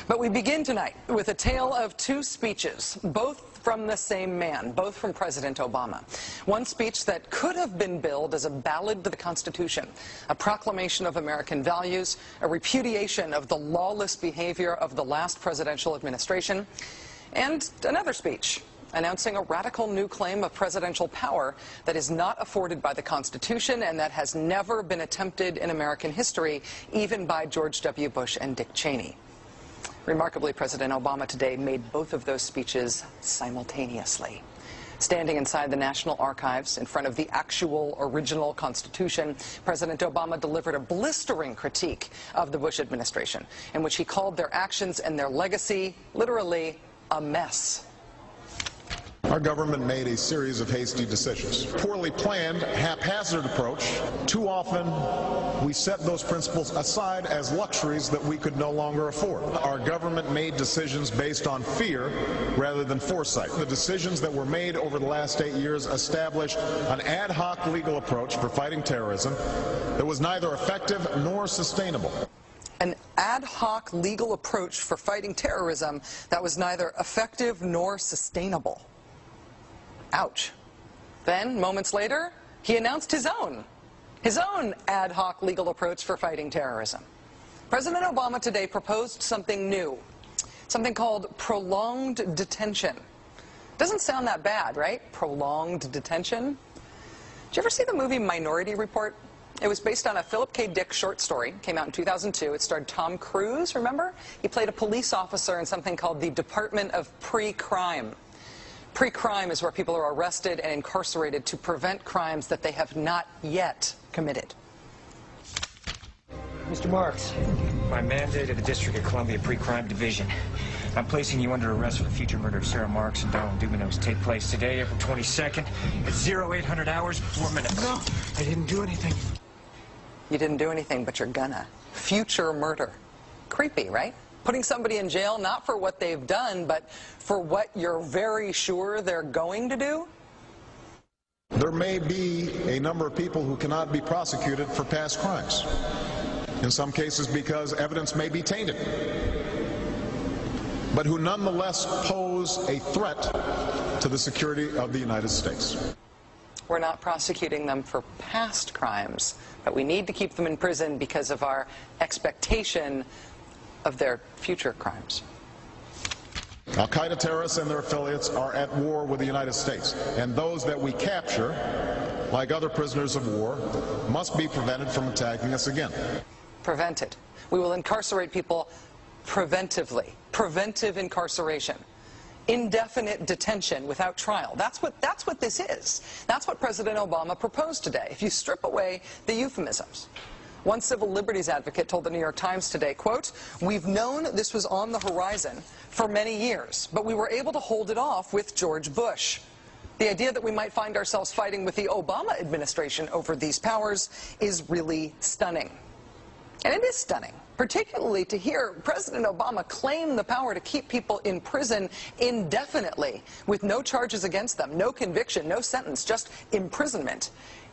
But we begin tonight with a tale of two speeches, both from the same man, both from President Obama. One speech that could have been billed as a ballad to the Constitution, a proclamation of American values, a repudiation of the lawless behavior of the last presidential administration, and another speech announcing a radical new claim of presidential power that is not afforded by the Constitution and that has never been attempted in American history, even by George W. Bush and Dick Cheney. Remarkably, President Obama today made both of those speeches simultaneously. Standing inside the National Archives in front of the actual original Constitution, President Obama delivered a blistering critique of the Bush administration, in which he called their actions and their legacy literally a mess. Our government made a series of hasty decisions. Poorly planned, haphazard approach. Too often, we set those principles aside as luxuries that we could no longer afford. Our government made decisions based on fear rather than foresight. The decisions that were made over the last 8 years established an ad hoc legal approach for fighting terrorism that was neither effective nor sustainable. An ad hoc legal approach for fighting terrorism that was neither effective nor sustainable. Ouch. Then, moments later, he announced his own ad hoc legal approach for fighting terrorism. President Obama today proposed something new, something called prolonged detention. Doesn't sound that bad, right? Prolonged detention. Did you ever see the movie Minority Report? It was based on a Philip K. Dick short story. Came out in 2002. It starred Tom Cruise, remember? He played a police officer in something called the Department of Pre-Crime. Pre-crime is where people are arrested and incarcerated to prevent crimes that they have not yet committed. Mr. Marks, by mandate of the District of Columbia Pre-Crime Division, I'm placing you under arrest for the future murder of Sarah Marks and Donald Dubinos. Take place today, April 22nd, at 0800 hours, 4 minutes. No, I didn't do anything. You didn't do anything, but you're gonna. Future murder. Creepy, right? Putting somebody in jail not for what they've done, but for what you're very sure they're going to do? There may be a number of people who cannot be prosecuted for past crimes. In some cases because evidence may be tainted, but who nonetheless pose a threat to the security of the United States. We're not prosecuting them for past crimes, but we need to keep them in prison because of our expectation of their future crimes. Al-Qaeda terrorists and their affiliates are at war with the United States, and those that we capture, like other prisoners of war, must be prevented from attacking us again. Prevented. We will incarcerate people preventively. Preventive incarceration. Indefinite detention without trial. That's what this is. That's what President Obama proposed today, if you strip away the euphemisms. One civil liberties advocate told the New York Times today, quote, "We've known this was on the horizon for many years, but we were able to hold it off with George Bush. The idea that we might find ourselves fighting with the Obama administration over these powers is really stunning." And it is stunning, particularly to hear President Obama claim the power to keep people in prison indefinitely with no charges against them, no conviction, no sentence, just imprisonment.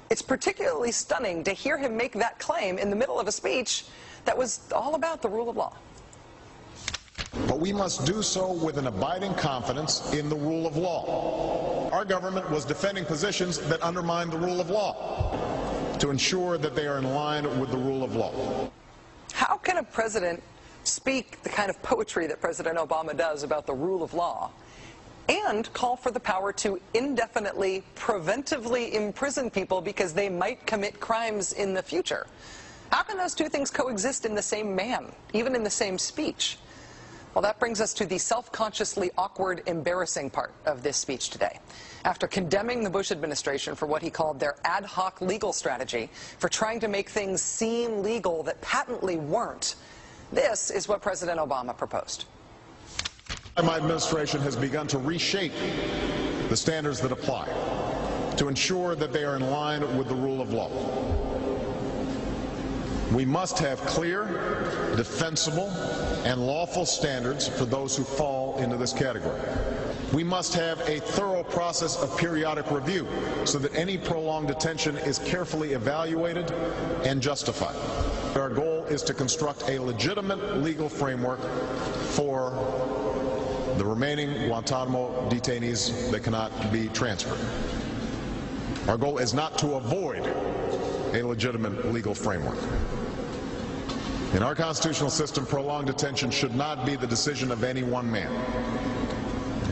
It's particularly stunning to hear him make that claim in the middle of a speech that was all about the rule of law. But we must do so with an abiding confidence in the rule of law. Our government was defending positions that undermine the rule of law to ensure that they are in line with the rule of law. How can a president speak the kind of poetry that President Obama does about the rule of law and call for the power to indefinitely, preventively imprison people because they might commit crimes in the future? How can those two things coexist in the same man, even in the same speech? Well, that brings us to the self-consciously awkward, embarrassing part of this speech today. After condemning the Bush administration for what he called their ad hoc legal strategy, for trying to make things seem legal that patently weren't, this is what President Obama proposed. My administration has begun to reshape the standards that apply to ensure that they are in line with the rule of law. We must have clear, defensible, and lawful standards for those who fall into this category. We must have a thorough process of periodic review so that any prolonged detention is carefully evaluated and justified. our goal is to construct a legitimate legal framework for the remaining Guantanamo detainees that cannot be transferred. Our goal is not to avoid a legitimate legal framework. In our constitutional system, prolonged detention should not be the decision of any one man.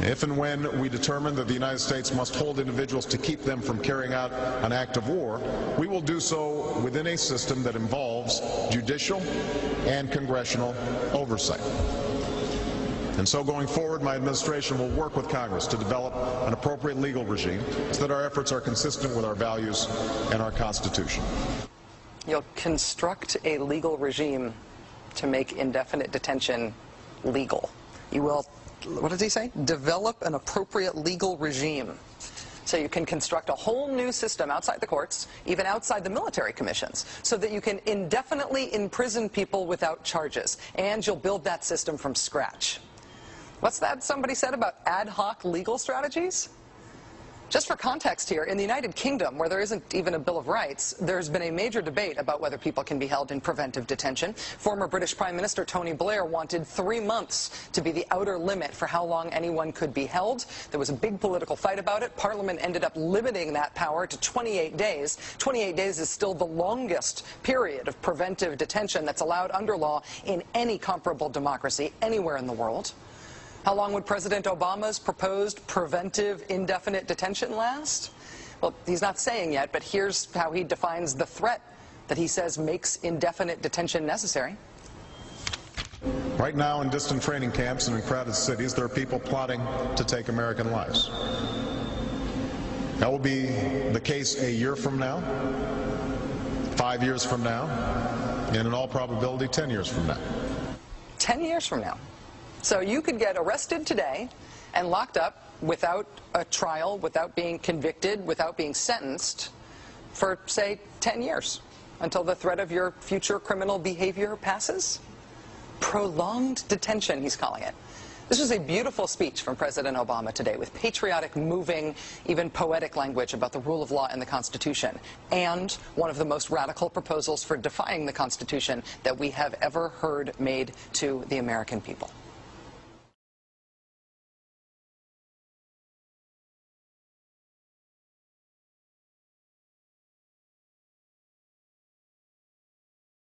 If and when we determine that the United States must hold individuals to keep them from carrying out an act of war, we will do so within a system that involves judicial and congressional oversight. And so going forward, my administration will work with Congress to develop an appropriate legal regime so that our efforts are consistent with our values and our Constitution. You'll construct a legal regime to make indefinite detention legal. You will, what does he say? Develop an appropriate legal regime. So you can construct a whole new system outside the courts, even outside the military commissions, so that you can indefinitely imprison people without charges. And you'll build that system from scratch. What's that somebody said about ad hoc legal strategies? Just for context here, in the United Kingdom, where there isn't even a Bill of Rights, there's been a major debate about whether people can be held in preventive detention. Former British Prime Minister Tony Blair wanted 3 months to be the outer limit for how long anyone could be held. There was a big political fight about it. Parliament ended up limiting that power to 28 days. 28 days is still the longest period of preventive detention that's allowed under law in any comparable democracy anywhere in the world. How long would President Obama's proposed preventive indefinite detention last? Well, he's not saying yet, but here's how he defines the threat that he says makes indefinite detention necessary. Right now in distant training camps and in crowded cities, there are people plotting to take American lives. That will be the case a year from now, 5 years from now, and in all probability 10 years from now. 10 years from now. So you could get arrested today and locked up without a trial, without being convicted, without being sentenced for, say, 10 years until the threat of your future criminal behavior passes. Prolonged detention, he's calling it. This was a beautiful speech from President Obama today with patriotic, moving, even poetic language about the rule of law and the Constitution, and one of the most radical proposals for defying the Constitution that we have ever heard made to the American people.